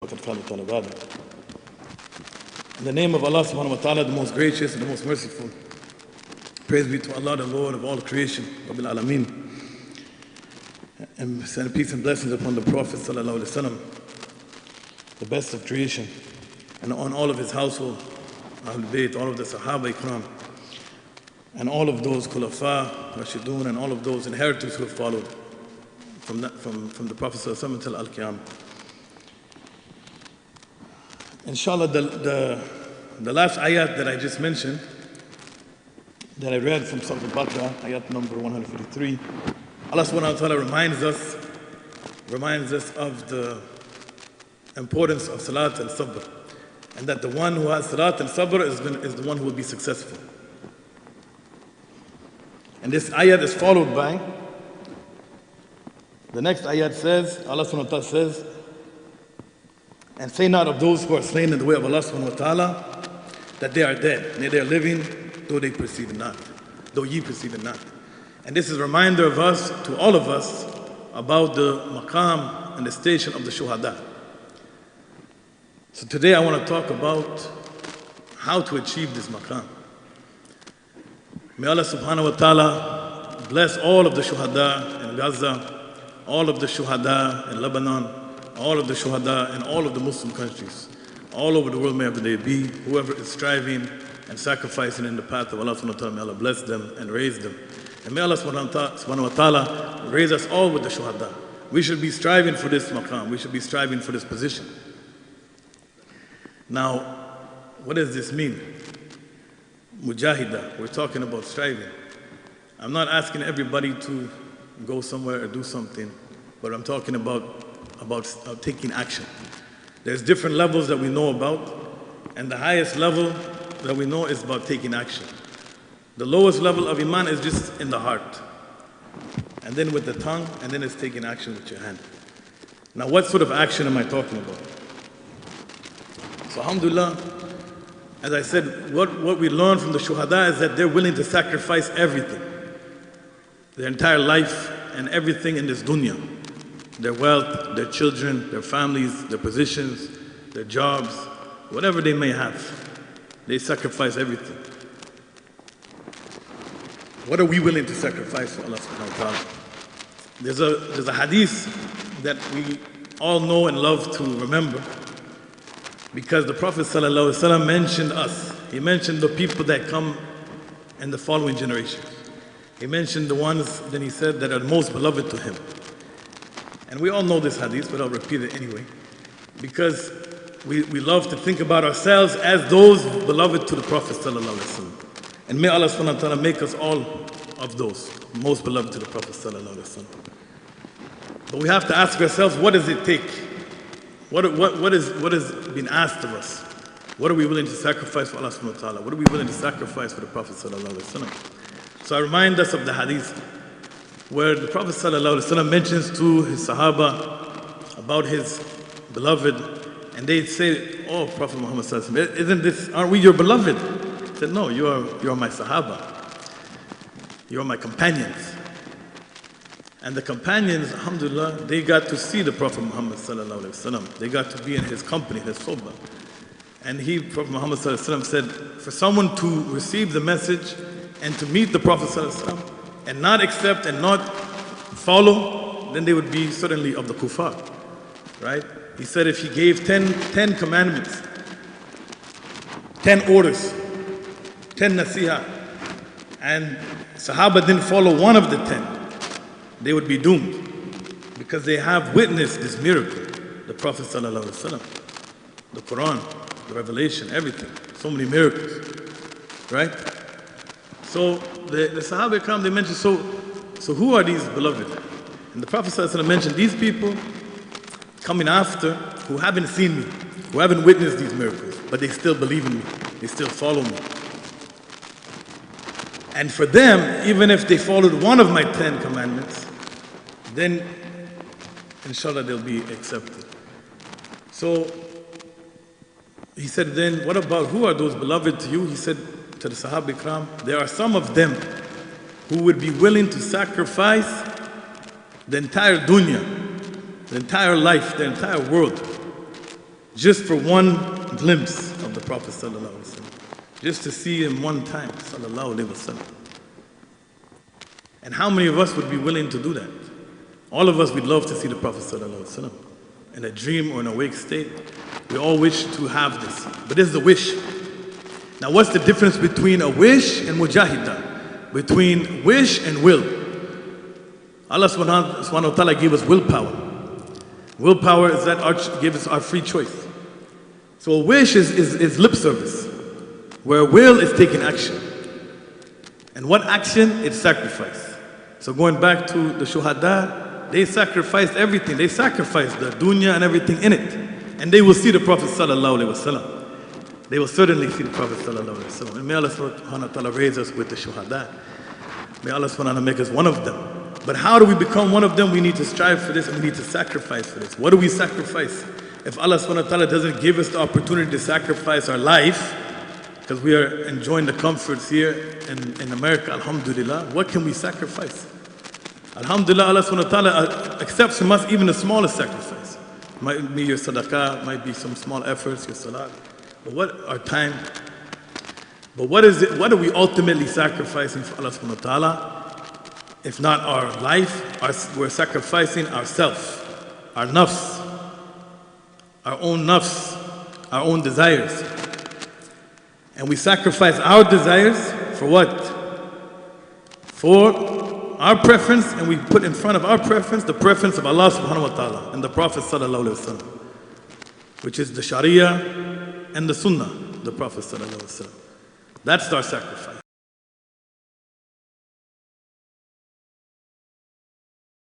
In the name of Allah subhanahu wa ta'ala, the most gracious and the most merciful. Praise be to Allah, the Lord of all creation, Rabbil Alameen. And send peace and blessings upon the Prophet sallallahu alaihi wasallam, the best of creation, and on all of his household, Ahlul Bayt, all of the Sahaba Ikram, and all of those Khulafa, Rashidun, and all of those inheritors who have followed from the Prophet sallallahu alaihi wasallam until Al-Qiyamah. Inshallah, the last ayat that I just mentioned, that I read from Surah Al-Baqarah, ayat number 153, Allah subhanahu wa ta'ala reminds us of the importance of salat and sabr, and that the one who has salat and sabr is the one who will be successful. And this ayat is followed by, the next ayat says, Allah subhanahu wa ta'ala says, and say not of those who are slain in the way of Allah subhanahu wa ta'ala that they are dead, nay, they are living, though they perceive it not, though ye perceive it not. And this is a reminder of us, to all of us, about the maqam and the station of the Shuhadah. So today I want to talk about how to achieve this maqam. May Allah subhanahu wa ta'ala bless all of the Shuhadah in Gaza, all of the Shuhadah in Lebanon, all of the Shuhada in all of the Muslim countries, all over the world may they be, whoever is striving and sacrificing in the path of Allah subhanahu wa ta'ala, may Allah bless them and raise them. And may Allah subhanahu wa ta'ala raise us all with the Shuhada. We should be striving for this maqam, we should be striving for this position. Now, what does this mean? Mujahida, we're talking about striving. I'm not asking everybody to go somewhere or do something, but I'm talking about taking action. There's different levels that we know about, and the highest level that we know is about taking action. The lowest level of iman is just in the heart, and then with the tongue, and then it's taking action with your hand. Now, what sort of action am I talking about? So alhamdulillah, as I said, what we learn from the Shuhada is that they're willing to sacrifice everything, their entire life and everything in this dunya. Their wealth, their children, their families, their positions, their jobs, whatever they may have, they sacrifice everything. What are we willing to sacrifice for Allah subhanahu wa ta'ala? There's a hadith that we all know and love to remember, because the Prophet sallallahu alaihi wasallam mentioned us. He mentioned the people that come in the following generation. He mentioned the ones, then he said, that are most beloved to him. And we all know this hadith, but I'll repeat it anyway, because we love to think about ourselves as those beloved to the Prophet sallallahu alaihi wasallam. And may Allah subhanahu wa ta'ala make us all of those, most beloved to the Prophet sallallahu alaihi wasallam. But we have to ask ourselves, what does it take? What is being asked of us? What are we willing to sacrifice for Allah subhanahu wa ta'ala? What are we willing to sacrifice for the Prophet sallallahu alaihi wasallam? So I remind us of the hadith where the Prophet ﷺ mentions to his Sahaba about his beloved, and they say, "Oh, Prophet Muhammad ﷺ, aren't we your beloved?" He said, "No, you are my Sahaba. You are my companions." And the companions, alhamdulillah, they got to see the Prophet Muhammad ﷺ. They got to be in his company, his sohbah. And Prophet Muhammad ﷺ said, for someone to receive the message and to meet the Prophet ﷺ, and not accept and not follow, then they would be certainly of the kuffar, right? He said if he gave 10 commandments, 10 orders, 10 nasihah, and Sahaba didn't follow one of the 10, they would be doomed, because they have witnessed this miracle, the Prophet sallallahu alaihi wasallam, the Quran, the revelation, everything, so many miracles, right? So the Sahaba Ikram, they mentioned, so who are these beloved? And the Prophet ﷺ mentioned these people coming after who haven't seen me, who haven't witnessed these miracles, but they still believe in me, they still follow me. And for them, even if they followed one of my 10 commandments, then inshallah they'll be accepted. So he said, then what about who are those beloved to you? He said to the Sahaba Ikram, there are some of them who would be willing to sacrifice the entire dunya, the entire life, the entire world, just for one glimpse of the Prophet sallallahu alaihi wasallam, just to see him one time sallallahu alaihi wasallam. And how many of us would be willing to do that? All of us, we'd love to see the Prophet sallallahu alaihi wasallam in a dream or an awake state. We all wish to have this, but this is a wish. Now what's the difference between a wish and mujahidah? Between wish and will? Allah subhanahu wa ta'ala gave us willpower. Willpower is that gave us our free choice. So a wish is lip service, where a will is taking action. And what action? It's sacrifice. So going back to the Shuhadah, they sacrificed everything. They sacrificed the dunya and everything in it. And they will see the Prophet sallallahu alaihi wasallam. They will certainly see the Prophet sallallahu alaihi wasallam. And may Allah subhanahu wa ta'ala raise us with the Shuhadah. May Allah subhanahu wa ta'ala make us one of them. But how do we become one of them? We need to strive for this and we need to sacrifice for this. What do we sacrifice? If Allah subhanahu wa ta'ala doesn't give us the opportunity to sacrifice our life, because we are enjoying the comforts here in America, alhamdulillah, what can we sacrifice? Alhamdulillah, Allah subhanahu wa ta'ala accepts from us even the smallest sacrifice. Might be your sadaqah, might be some small efforts, your salat. But what our time? But what is it? What are we ultimately sacrificing for Allah subhanahu wa ta'ala? If not our life, we're sacrificing ourselves, our nafs, our own desires. And we sacrifice our desires for what? For our preference, and we put in front of our preference the preference of Allah subhanahu wa ta'ala and the Prophet sallallahu alaihi wasallam, which is the Sharia and the Sunnah, the Prophet sallallahu alaihi wasallam. That's our sacrifice.